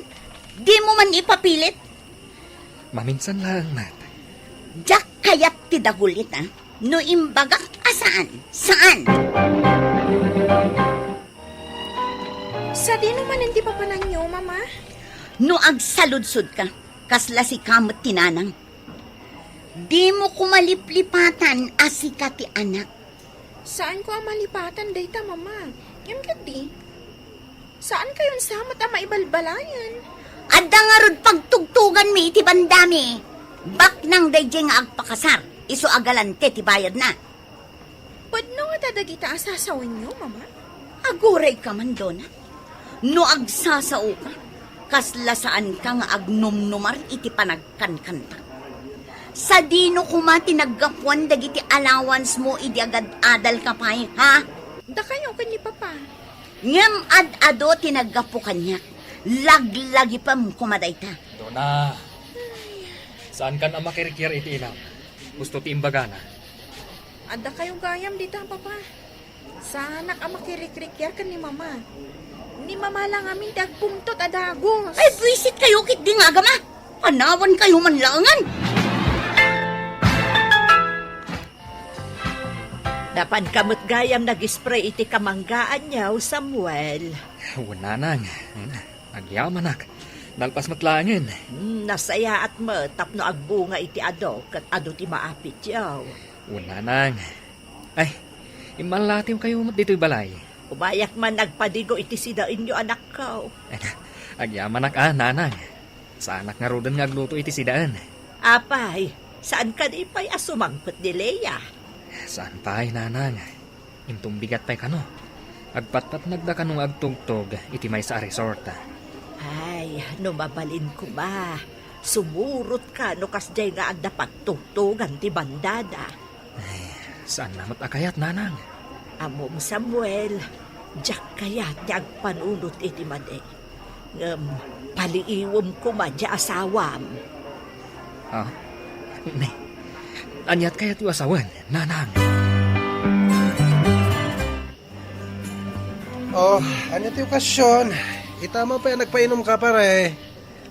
Di mo man ipapilit? Maminsan lang, Mat. Jack kayat ti dagulit ah. No imbagak asaan? Saan? Sa di naman hindi papanan nyo, Mama? No agsaludsod ka, kasla si kamot tinanang. Di mo kumaliplipatan asika ti anak. Saan ko ang malipatan, dayta, Mama? Yung gati. Saan kayon samat ang maibalbalayan? Adda nga rod pagtugtugan mi iti bandami. Bak nang dayjay nga agpakasar. Isu agalante ti bayad na. Pwede nga tadagita asasawin nyo, Mama? Aguray ka man doon. No agsasao ka, kasla saan ka nga agnumnumar iti panagkankanta. Sa dino kumati naggapuan dagiti allowance mo idi agad adal ka pa'y, ha? Da kayo kanyi papa. Ngem ad-ado tinaggapu kanya. Laglagi pa mo kumaday ta. Dona, saan ka na makirikir iti ilaw? Gusto ti imbagana. Adda kayo gayam dito, Papa. Sanak ang makirikrikya ka ni Mama. Ni Mama lang amin dagpungtot adagos. Ay, buisit kayo kit di nga gama. Panawan kayo manlangan. Dapan kamot gayam nag-spray iti kamanggaan niyaw, Samuel. Wala nang. Agyaman nak. Nalpas matlangin. Nasaya at mo, tapno agbunga iti ado, kat ado ti maapit yaw. Wala nang. Ay, imalatiw kayo mat dito'y balay. Umayak man nagpadigo iti sidain nyo anak ko. Agyaman nak nanang. Sa anak nga rodan nga agluto iti sidaan. Apay, saan ka di pa'y asumangpot ni Leia? Saan pa'y nanang? Intong bigat pa'y kano. Agpatpat nagda kanong agtugtog iti may sa resort. Ay, no mabalin ko ba? Sumurot ka no kasjay nga agda pagtugtugan ti bandada. Saan namat akayat, nanang? Amom Samuel, jak kayat niya agpanunot iti made. Paliiwom ko madya asawam. Ah, ne. Anyat kayat yu asawan, nanang. Oh, ano ito yung okasyon? Itama pa yung nagpainom ka, pare.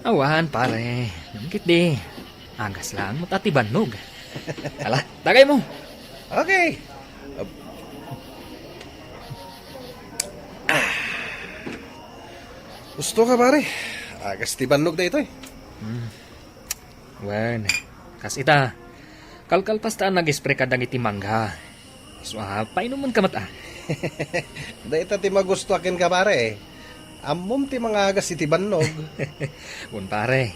Awan, pare. Namkit di. Agas lang mo tatibanog. Ala, tagay mo. Okay. Gusto ka, pare? Agas tibanog na ito eh. Wan, kas ita. Kalkal pastaan nag-spray ka dang iti mangga. So, painuman ka mata. Dahil ito ti magusto akin ka, pare. Amom ti mga agas iti banog. Un pare,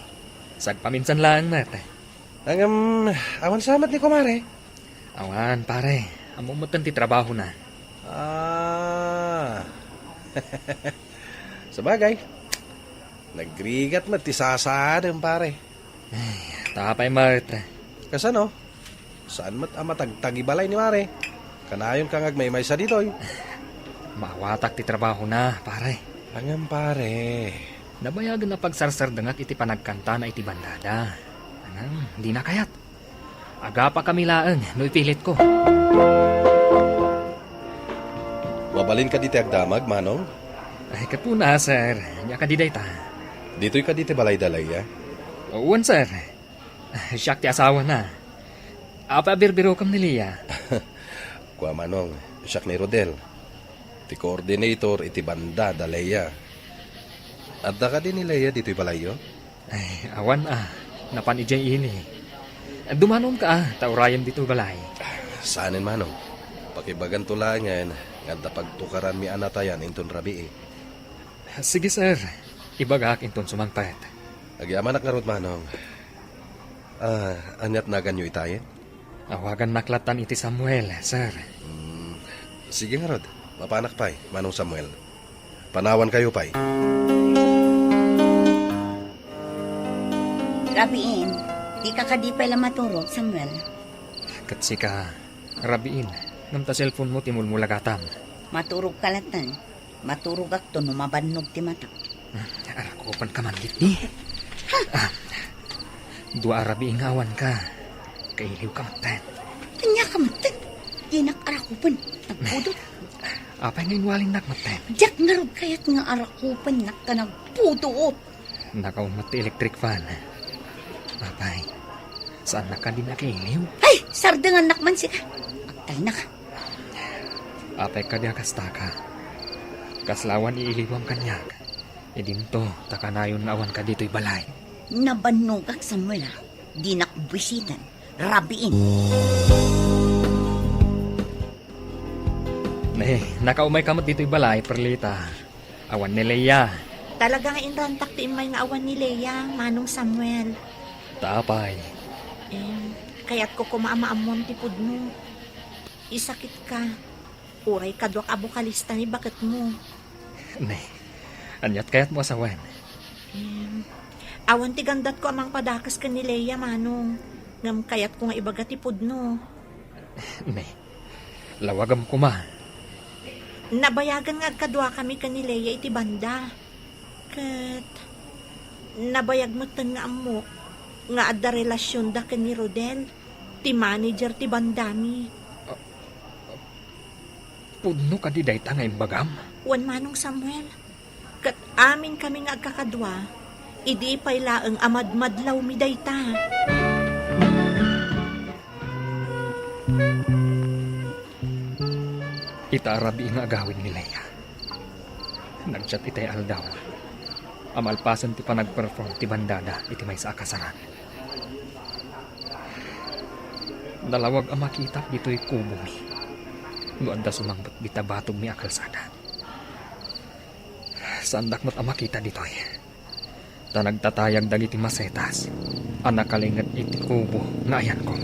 sagpaminsan lang nat. Awan samat ni kumare. Awan pare, amom matan ti trabaho na. Ah. Sabagay. Nagrigat mat ti sasadem, pare. Ay, tapay Marta. Kasano? Saan mat amatagtagi balay ni mare? Kanayon kang agmay sa ditoy. Mawatak ti trabaho na, pare. Angam pare. Nabayagan na pagsarsar dangat iti panagkanta na iti bandada. Di na kayat. Aga pa kami laang, no ipilit ko. Mabalin ka diti agdamag, manong? Ay, kapuna, sir. Nya ka di dayta. Dito'y ka diti balay-dalay, ya? Uwan, sir. Siyak ti asawa na. Apa birbiro kam ni Lia? Kwa manong, siyak ni Rodel. Ti coordinator iti banda dalaya. Adda ka din ni Leia dito'y balayo? Ay, awan napan ijay ini. Dumanom ka taurayan dito balay. Saanin manong? Pakibagan tulangan, ngada pagtukaran mi anatayan inton rabi. Sige sir, ibagak inton sumangpet. Agyaman akarot manong. Anyat na ganyo itayin? Awagan naklatan iti Samuel, sir. Sige nga rod. Mapanak pay, Manong Samuel. Panawan kayo pay. Rabiin, di ka kadipay lang maturog, Samuel. Katsi ka, rabiin. Namta cellphone mo timulmulagatam. Maturog kalatan. Maturog akto no mabannog ti mata. Arakopan ka man gitni. Dua rabiing awan ka. Kailiw ka matan. Kanya ka matan. Di nakarakupan. Nagpudot. Apay ngayon waling nakmatan. Jack ngarod kayat nga arakupan na ka nagputuot. Nakaumat electric fan. Apay, saan na ka din nakiliw? Ay, sardangan nakman sika. Agtay na ka. Apay ka di akasta ka. Kaslawan iiliwang kanyag. E dinto, takanayon na awan ka dito'y balay. Nabanugak, Samuel, di nakbisitan. Rabiin. Nakaumay kamat dito'y balay, perlita. Awan ni Leia. Talaga nga inrantak ti imay nga awan ni Leia, Manong Samuel. Tapay. Kaya't ko kumaamaamon ti pudno. Isakit ka. Uray kadwak abukalista ni bakit mo. Anyat kayat mo asawan. Awan ti gandat ko amang padakas ka ni Leia, Manong. Ngam kayat ko nga ibaga ti pudno. Lawagam ko ma. Nabayagan nga kadwa kami ka ni Leia iti banda. Kat nabayag mo tan nga amo nga adda relasyon da ka ni Rodel, ti manager ti bandami. Pudno ka di dayta nga imbagam? Wan Manong Samuel. Kat amin kami nga agkakadwa, idi pay laeng amadmadlaw mi dayta. Itarabi nga agawin ni Leia. Nagchat itay aldaw. Amalpasan ti pa nagperform ti bandada iti may sa akasaran. Dalawag ang makitap dito'y kubo mi. Noon da sumangbot bitabatog mi akalsada. Sandak mo't ang makita dito'y. Ta nagtatayag dagiti masetas. Anak kalingat iti kubo nga ayan ko.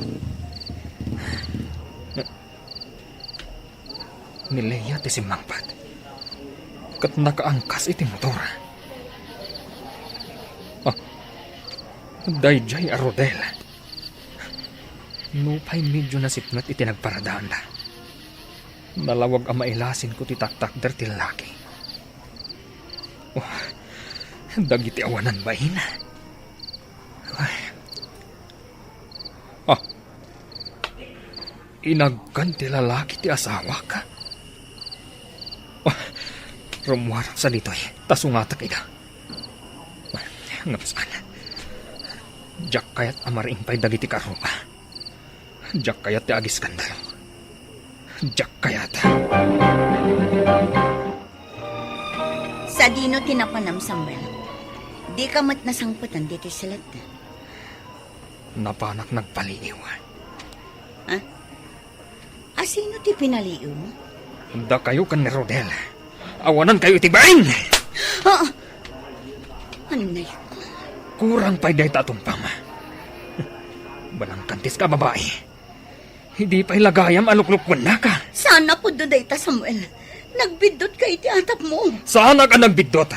Ni Leia ti simangpat. Kat nakaangkas iti motor. Dayjay Arodel. Nupay medyo nasipnat iti nagparadaan na. Nalawag ang mailasin ko ti taktak der ti lalaki. Oh, dagiti awanan ba ina? Inagkan ti lalaki ti asawa ka. Rumuharang sa dito'y tasungatak ina. Ngapsaan. Diyak kayat amarimpay dagiti karupa. Diyak kayat ti agis skandalo. Diyak kayat. Sa dino tinapanam, Samuel. Di ka mat nasangputan dito silat. Napanak nagpaliiw. Ha? Asino ti pinaliiw mo? Da kayo kan ni Rodel. Awanan kayo iti baing! Ah! Anay ko. Kurang pa'y day tatumpam. Balang kantis ka, babae. Hindi pa'y lagayam aluklukwan na ka. Sana po doday ta, Samuel. Nagbidot ka iti atap mo. Sana ka nagbidot.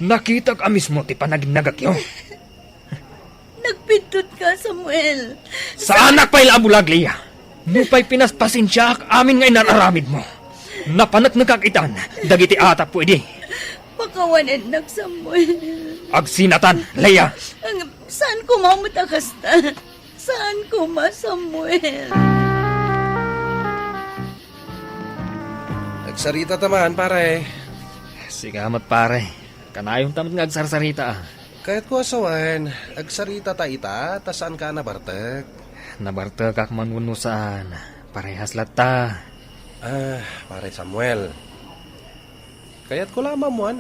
Nakita ka mismo ti panaginagakyo. Nagbidot ka, Samuel. Sa anak pa'y labulag, Leah. Nupay pinaspasin siya amin ngay nararamid mo. Napanak nagkakitan, dagiti atap pwede. Pakawanan nag, Samuel. Agsinatan, Leah. Saan ko mamutakasta? Saan ko Samuel? Agsarita taman, pare. Sigamat, pare. Kanayong tamat nga agsarsarita. Kahit ko asawan, agsarita ta ita, ta saan ka nabartek? Nabartek kak manunusaan. Parehas lata. Pare Samuel. Kaya't ko lamang muan.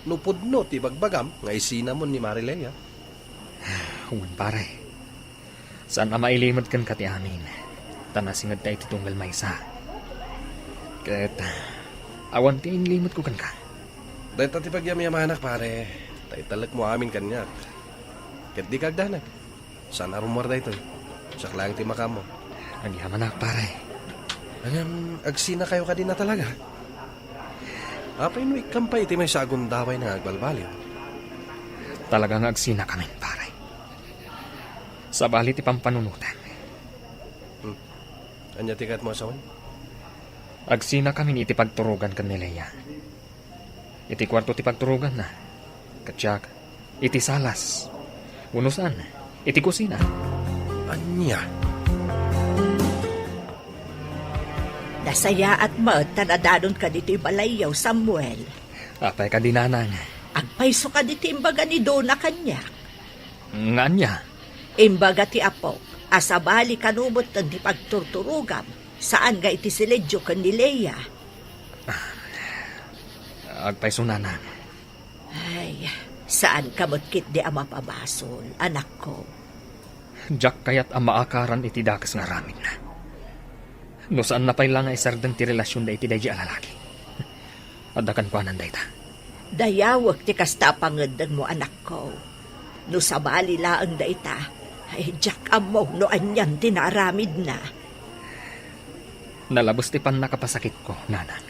Nupudno ti bagbagam, nga isinamon ni Marilea. Huwag pare. Saan na mailimod kan kati amin? Tanasingad tayo titunggal maysa. Kahit awan ti inlimod ko kan ka. Dahil tati pagyamyamanak pare. Tayo talag mo amin kanyak. Kahit di kagdanag. Sana rumor da ito. Saklang ti makamo. Nagyamanak pare. Agsina kayo ka din na talaga. Apay no ikampay iti may sagundaway na agbalbaliw. Talagang agsina kami, pare. Sa balit ipampanunutan. Anya tikat mo asawan? Agsina kami iti pagturugan kan ni Leia. Iti kwarto ti pagturugan na. Katsak, iti salas. Unusan, iti kusina. Anya? Nasaya at maot tanadanon ka dito balayaw, Samuel. Apay ka dinanang. Agpaiso ka dito imbaga ni Dona kanya. Nga niya? Imbaga ti Apo, asabali kanumot ng di pagturturugam. Saan ga iti siledyo kan ni Leia? Agpaiso nanang. Ay, saan kamutkit di ama pabasol, anak ko? Diyak kayat ang maakaran iti dakas nga ramin na. No saan na pa'y lang ay sardang ti relasyon da iti dahi alalaki. Adakan ko ananday ta. Dayawag ti kasta pangandan mo, anak ko. No sabali laang da ita, ay jak amo no anyan tinaramid na. Nalabos ti pan nakapasakit ko, nanang.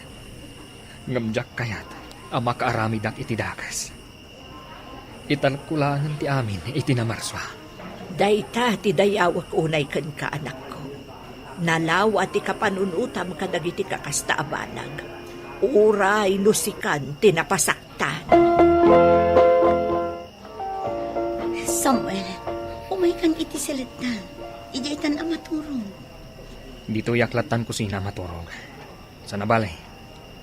Ngamjak kayat, ang makaaramid ang iti dakas. Italkulangan ti amin, iti namarswa. Dayta ti dayawag unay kan ka, anak ko. Nalawa ti kapanunutam kadagiti kakasta abanag. Uray nusikan tinapasaktan. Samuel, umay kan iti silat na. Ijaitan ang maturong. Dito yaklatan ko sina maturog. Sa nabalay,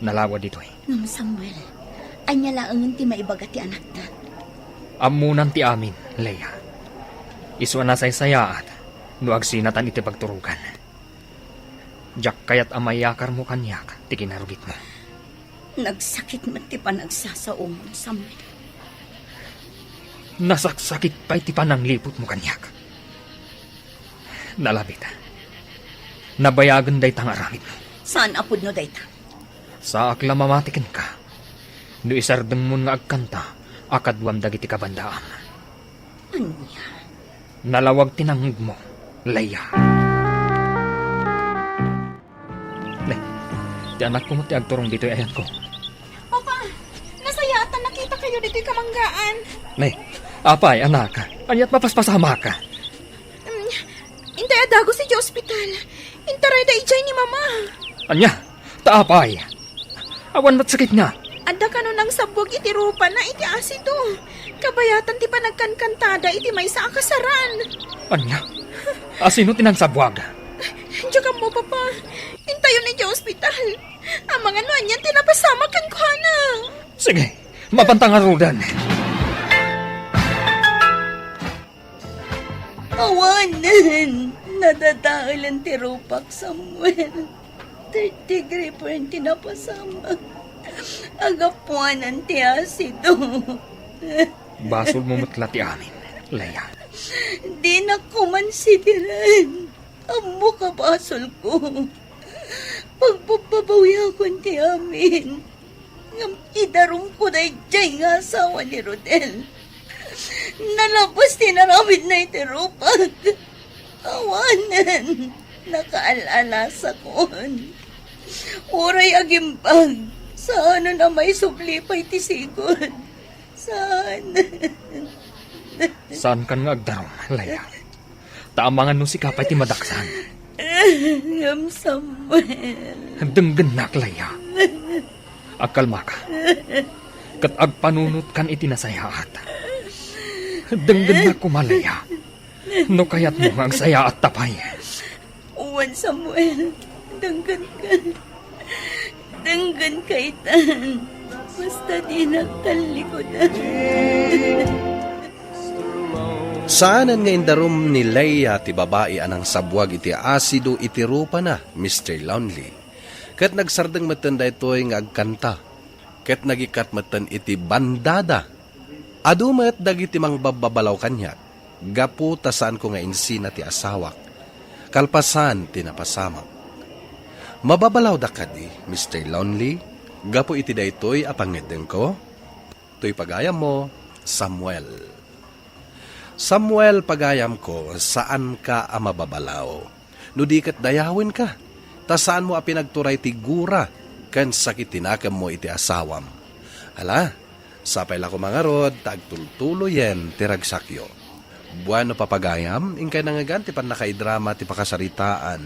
nalawa dito eh. Samuel, anya laangan ti maibaga ti anak na. Amunan ti amin, Leia. Iswa na saysayaat, no agsinatan iti pagturugan. Diyak kayat amayakar mo kanyak, ti kinarugit mo. Nagsakit man ti panagsasaong, Samuel. Nasaksakit pa'y ti pananglipot mo kanyak. Nalabit. Nabayagan day tang aramid mo. Saan apod no day ta? Sa akla mamatikin ka. No isardeng mo nga agkanta, akadwam dagiti kabandaam. Anya? Nalawag tinangig mo, Leia. Ti anak ko mo ti agturong dito ayan ko. Papa, nasayatan nakita kayo dito'y kamanggaan. Nay, Apay, anak. Anyat mapaspasama ka. Intay adago si ospital. Intaray da ijay ni mama. Anya, taapay. Awan mat sakit nga. Adda ka nun ang sabwag iti rupa na iti asido. Kabayatan ti pa nagkankantada iti may sa akasaran. Anya, asino tinansabwag? Diyan mo, papa. Intayo ni di ospital. Ang mga nuan yan tinapasama kan ko na. Sige, mapantang arudan. Awanan! Nadadaalan ti Rupak Samuel. 30 po yung tinapasama. Agapuanan ti asido. Basol mo matlati amin, Leia. Di na kumansidiran. Amo ka basol ko. Pagpapabawi ako ti amin. Ngam idarum ko na ijay nga asawa ni Rodel. Nalabas tinaramid na iti Rupak. Awanan. Nakaalala sa kon. Uray agimbag. Saan na may sublipay ti sigod? Saan? Saan kan nga agdarom, Leia? Taamangan no si kapay ti madaksan. Ngam Samuel. Denggenak, Leia. Agkalma ka. Kat agpanunot kan iti nasayaat. Denggenak ko, Leia. No kayat mo ang saya at tapay. Uwan, Samuel. Denggan ka. Denggan ka itan. Basta di nagtalikodan. Saanan nga indarom ni Leia ti babae anang sabwag iti asido iti rupa na, Mr. Lonely. Kat nagsardeng matan da ito'y nga agkanta. Kat nagikat matan iti bandada. Adumat dagiti mang bababalaw kanya. Gapu tasaan ko nga insina ti asawak. Kalpasan tinapasamak. Mababalaw da kadi, Mr. Lonely. Gapu iti da ito'y apangedeng ko. To'y pagayam mo, Samuel. Samuel, pagayam ko, saan ka mababalaw? Nudikat dayawin ka. Ta saan mo pinagturay ti gura, kan sakit tinakam mo iti asawam. Hala, sapay la ko mga rod, tagtultuloyen ti ragsakyo. Buwano papagayam, ingkay nangagan ti pan nakaidrama ti pakasaritaan.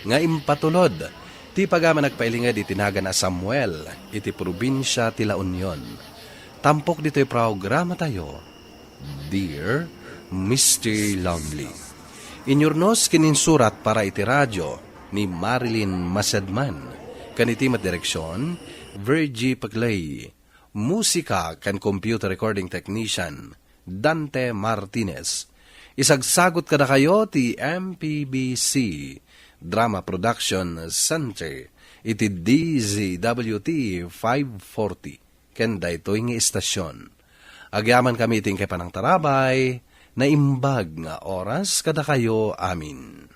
Nga impatulod, ti pagama nagpailingad itinagan na Samuel, iti probinsya ti La Union. Tampok dito'y programa tayo, Dear Mr. Lonely. Inyurnos kininsurat para iti radyo ni Marilyn Masedman. Kanitimat direksyon, Virgie Paglay. Musika kan computer recording technician, Dante Martinez. Isagsagot kada kayo ti MPBC Drama Production Center iti DZWT 540 kenda ito nga istasyon. Agyaman kami iting kay panang tarabay na imbag nga oras kada kayo amin.